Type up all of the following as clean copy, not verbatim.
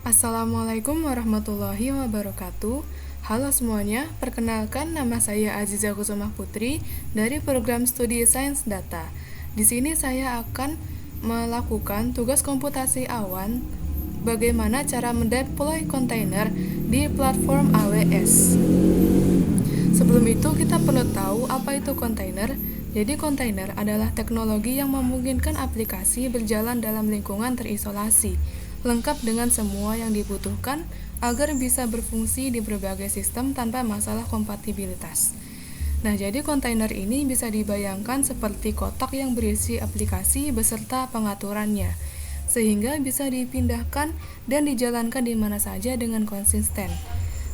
Assalamualaikum warahmatullahi wabarakatuh. Halo semuanya, perkenalkan nama saya Aziza Kusumah Putri dari program studi Sains Data. Di sini saya akan melakukan tugas komputasi awan bagaimana cara mendeploy kontainer di platform AWS. Sebelum itu kita perlu tahu apa itu kontainer. Jadi kontainer adalah teknologi yang memungkinkan aplikasi berjalan dalam lingkungan terisolasi, lengkap dengan semua yang dibutuhkan agar bisa berfungsi di berbagai sistem tanpa masalah kompatibilitas. Nah, jadi kontainer ini bisa dibayangkan seperti kotak yang berisi aplikasi beserta pengaturannya, sehingga bisa dipindahkan dan dijalankan di mana saja dengan konsisten.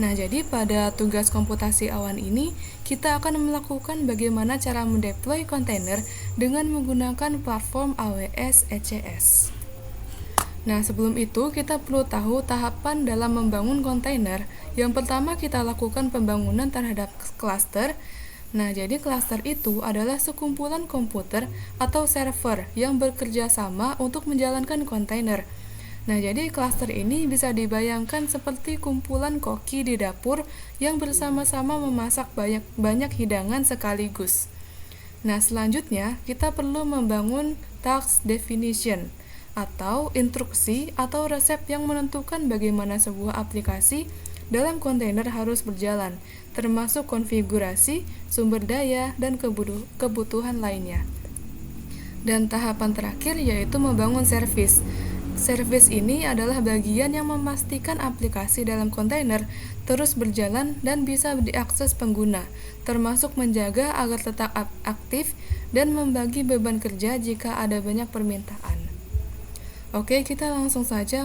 Nah, jadi pada tugas komputasi awan ini, kita akan melakukan bagaimana cara mendeploy kontainer dengan menggunakan platform AWS ECS. Nah, sebelum itu kita perlu tahu tahapan dalam membangun kontainer. Yang pertama kita lakukan pembangunan terhadap klaster. Nah, jadi klaster itu adalah sekumpulan komputer atau server yang bekerja sama untuk menjalankan kontainer. Nah, jadi klaster ini bisa dibayangkan seperti kumpulan koki di dapur yang bersama-sama memasak banyak hidangan sekaligus. Nah, selanjutnya kita perlu membangun task definition atau instruksi atau resep yang menentukan bagaimana sebuah aplikasi dalam kontainer harus berjalan, termasuk konfigurasi, sumber daya, dan kebutuhan lainnya. Dan tahapan terakhir yaitu membangun service. Service ini adalah bagian yang memastikan aplikasi dalam kontainer terus berjalan dan bisa diakses pengguna, termasuk menjaga agar tetap aktif dan membagi beban kerja jika ada banyak permintaan. Oke, kita langsung saja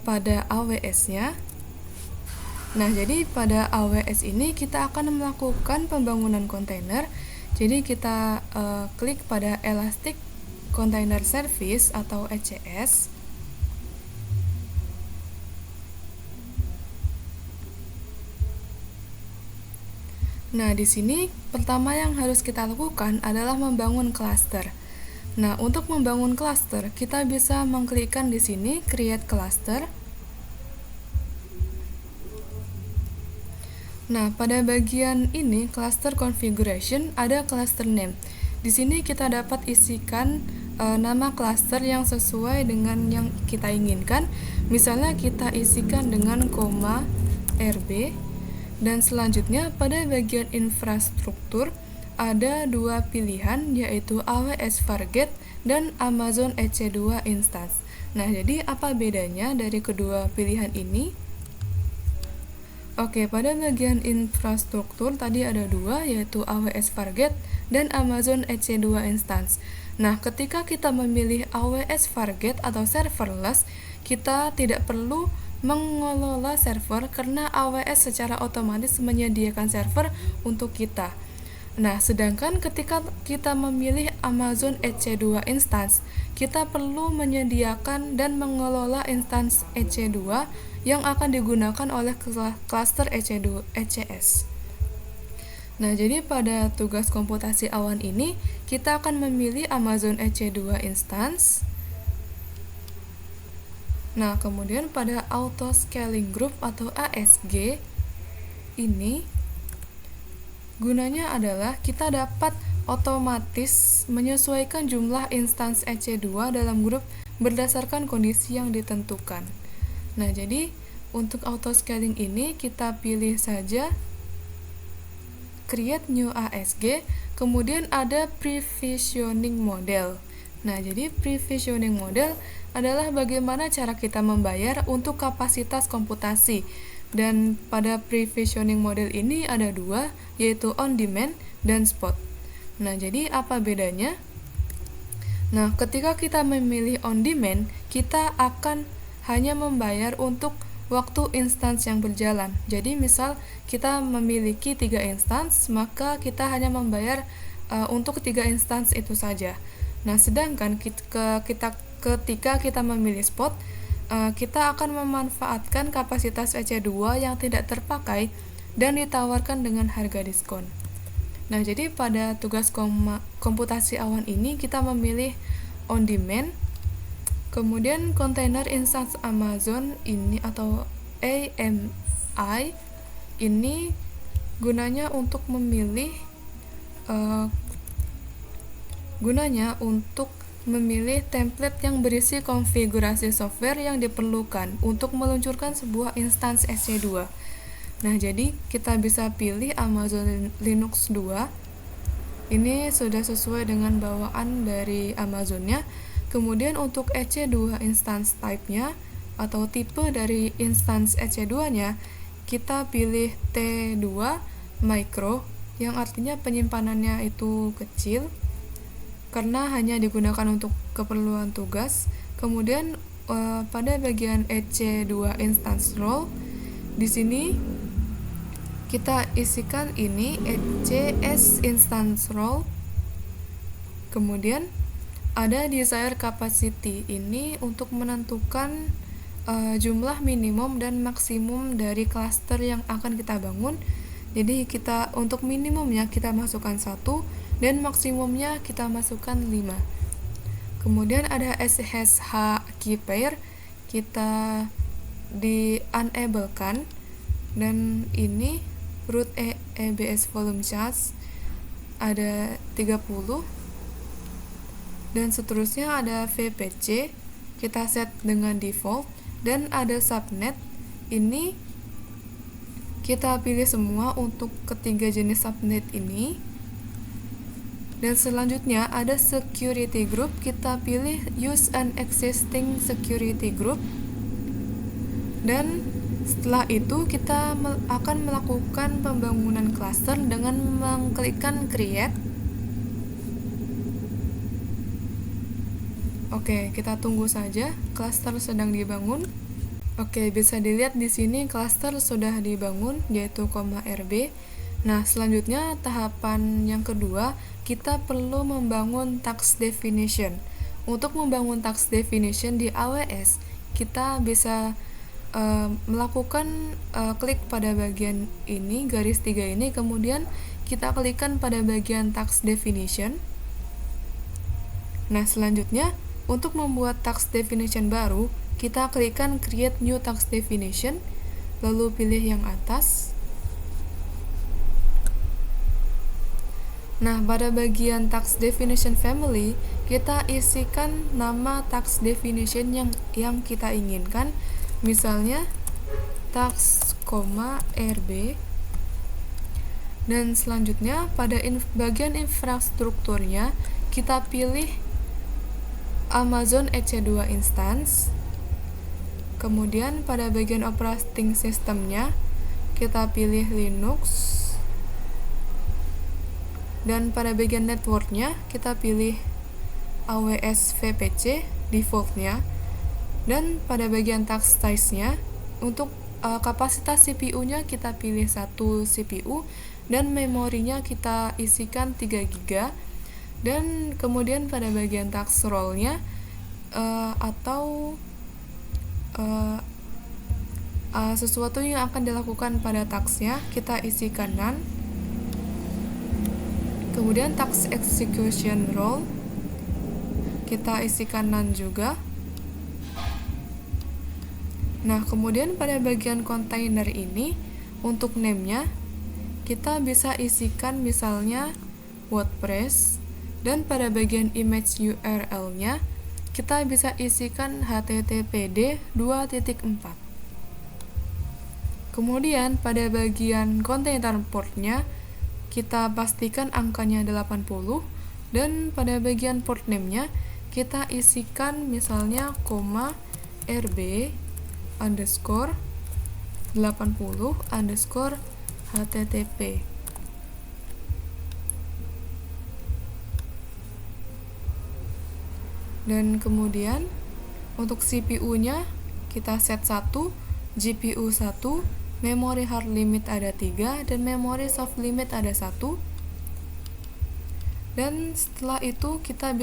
pada AWS-nya. Nah, jadi pada AWS ini kita akan melakukan pembangunan kontainer. Jadi kita klik pada Elastic Container Service atau ECS. Nah, di sini pertama yang harus kita lakukan adalah membangun cluster. Nah, untuk membangun cluster, kita bisa mengklikkan di sini Create Cluster. Nah, pada bagian ini cluster configuration ada cluster name. Di sini kita dapat isikan nama cluster yang sesuai dengan yang kita inginkan. Misalnya kita isikan dengan koma RB. Dan selanjutnya pada bagian infrastruktur ada dua pilihan yaitu AWS Fargate dan Amazon EC2 Instance. Nah, jadi apa bedanya dari kedua pilihan ini? Oke, pada bagian infrastruktur tadi ada dua yaitu AWS Fargate dan Amazon EC2 Instance. Nah, ketika kita memilih AWS Fargate atau serverless, kita tidak perlu mengelola server karena AWS secara otomatis menyediakan server untuk kita. Nah, sedangkan ketika kita memilih Amazon EC2 Instance, kita perlu menyediakan dan mengelola instance EC2 yang akan digunakan oleh cluster EC2 ECS. Nah, jadi pada tugas komputasi awan ini, kita akan memilih Amazon EC2 Instance. Nah, kemudian pada Auto Scaling Group atau ASG ini gunanya adalah kita dapat otomatis menyesuaikan jumlah instance EC2 dalam grup berdasarkan kondisi yang ditentukan. Nah, jadi untuk auto scaling ini kita pilih saja Create New ASG, kemudian ada Previsioning Model. Nah, jadi Previsioning Model adalah bagaimana cara kita membayar untuk kapasitas komputasi. Dan pada Previsioning Model ini ada dua, yaitu On Demand dan Spot. Nah, jadi apa bedanya? Nah, ketika kita memilih On Demand, kita akan hanya membayar untuk waktu instance yang berjalan. Jadi misal kita memiliki 3 instance, maka kita hanya membayar untuk 3 instance itu saja. Nah, sedangkan ketika kita memilih spot, kita akan memanfaatkan kapasitas EC2 yang tidak terpakai dan ditawarkan dengan harga diskon. Nah, jadi pada tugas komputasi awan ini kita memilih on demand. Kemudian container instance Amazon ini atau AMI ini gunanya untuk memilih template yang berisi konfigurasi software yang diperlukan untuk meluncurkan sebuah instance EC2. Nah, jadi kita bisa pilih Amazon Linux 2. Ini sudah sesuai dengan bawaan dari Amazonnya. Kemudian untuk EC2 instance type-nya atau tipe dari instance EC2-nya, kita pilih T2 micro, yang artinya penyimpanannya itu kecil karena hanya digunakan untuk keperluan tugas. Kemudian pada bagian EC2 instance role, di sini kita isikan ini ECS instance role. Kemudian ada desired capacity, ini untuk menentukan jumlah minimum dan maksimum dari cluster yang akan kita bangun. Jadi kita untuk minimumnya kita masukkan 1 dan maksimumnya kita masukkan 5. Kemudian ada SSH key pair, kita di unable kan, dan ini root EBS volume charge ada 30, dan seterusnya ada VPC, kita set dengan default, dan ada subnet, ini kita pilih semua untuk ketiga jenis subnet ini. Dan selanjutnya ada security group, kita pilih use an existing security group, dan setelah itu kita akan melakukan pembangunan cluster dengan mengklikkan create. Oke, kita tunggu saja, cluster sedang dibangun. Oke, bisa dilihat di sini cluster sudah dibangun, yaitu .rb. Nah, selanjutnya tahapan yang kedua, kita perlu membangun task definition. Untuk membangun task definition di AWS, kita bisa melakukan klik pada bagian ini, garis 3 ini, kemudian kita klikkan pada bagian task definition. Nah, selanjutnya untuk membuat task definition baru, kita klikkan create new task definition, lalu pilih yang atas. Nah, pada bagian task definition family, kita isikan nama task definition yang kita inginkan. Misalnya task, rb. Dan selanjutnya pada bagian infrastrukturnya, kita pilih Amazon EC2 instance. Kemudian pada bagian operating systemnya, kita pilih Linux. Dan pada bagian networknya, kita pilih AWS VPC defaultnya. Dan pada bagian task size-nya, untuk kapasitas CPU-nya kita pilih 1 CPU, dan memorinya kita isikan 3 GB. Dan kemudian pada bagian task role-nya sesuatu yang akan dilakukan pada task-nya, kita isikan none. Kemudian task execution role, kita isikan none juga. Nah, kemudian pada bagian container ini, untuk name-nya, kita bisa isikan misalnya WordPress, dan pada bagian image URL-nya, kita bisa isikan HTTPD 2.4. Kemudian pada bagian container port-nya, kita pastikan angkanya 80, dan pada bagian port name-nya, kita isikan misalnya rb underscore 80 underscore http. Dan kemudian untuk CPU-nya kita set 1, GPU 1, memory hard limit ada 3, dan memory soft limit ada 1. Dan setelah itu kita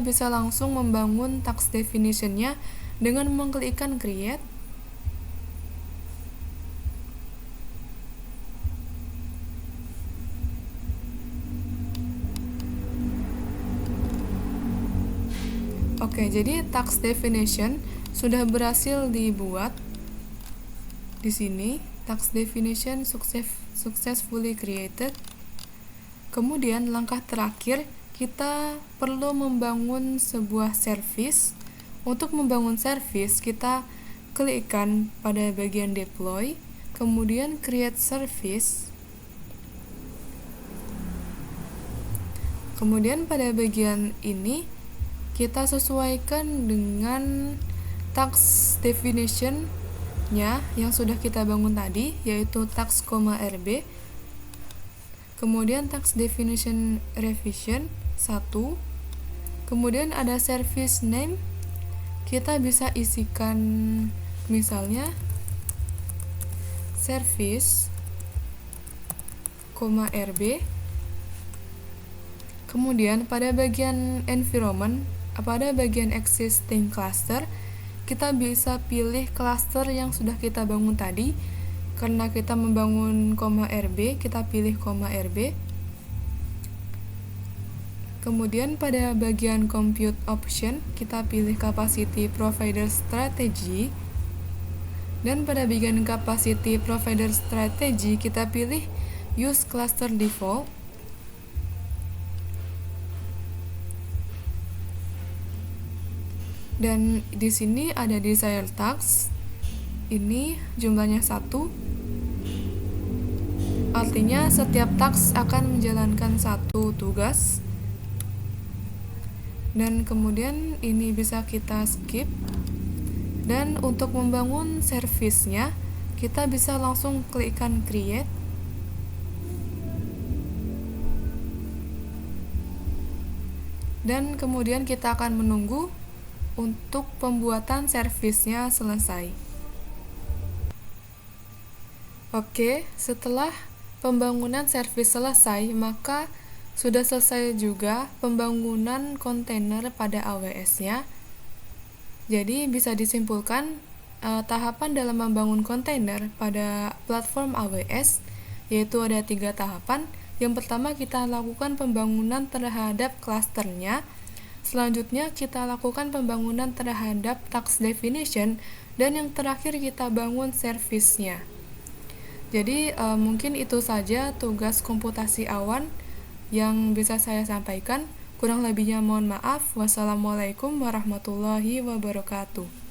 bisa langsung membangun task definition-nya dengan mengklikkan create. Oke, Oke, jadi task definition sudah berhasil dibuat di sini. Task definition successfully created. Kemudian langkah terakhir, kita perlu membangun sebuah service. Untuk membangun service, kita klikkan pada bagian deploy, kemudian create service. Kemudian pada bagian ini kita sesuaikan dengan task definition-nya yang sudah kita bangun tadi, yaitu task, RB. Kemudian task definition revision 1. Kemudian ada service name. Kita bisa isikan misalnya service, RB. Kemudian pada bagian environment, pada bagian existing cluster, kita bisa pilih cluster yang sudah kita bangun tadi. Karena kita membangun RB, kita pilih RB. Kemudian pada bagian compute option, kita pilih capacity provider strategy. Dan pada bagian capacity provider strategy, kita pilih use cluster default. Dan di sini ada desired task. Ini jumlahnya 1. Artinya setiap task akan menjalankan satu tugas. Dan kemudian ini bisa kita skip. Dan untuk membangun service-nya, kita bisa langsung klikkan create. Dan kemudian kita akan menunggu untuk pembuatan servisnya selesai. Oke, setelah pembangunan servis selesai, maka sudah selesai juga pembangunan kontainer pada AWS-nya. Jadi bisa disimpulkan tahapan dalam membangun kontainer pada platform AWS, yaitu ada 3 tahapan. Yang pertama, kita lakukan pembangunan terhadap klasternya. Selanjutnya kita lakukan pembangunan terhadap task definition, dan yang terakhir kita bangun service-nya. Jadi mungkin itu saja tugas komputasi awan yang bisa saya sampaikan. Kurang lebihnya mohon maaf. Wassalamualaikum warahmatullahi wabarakatuh.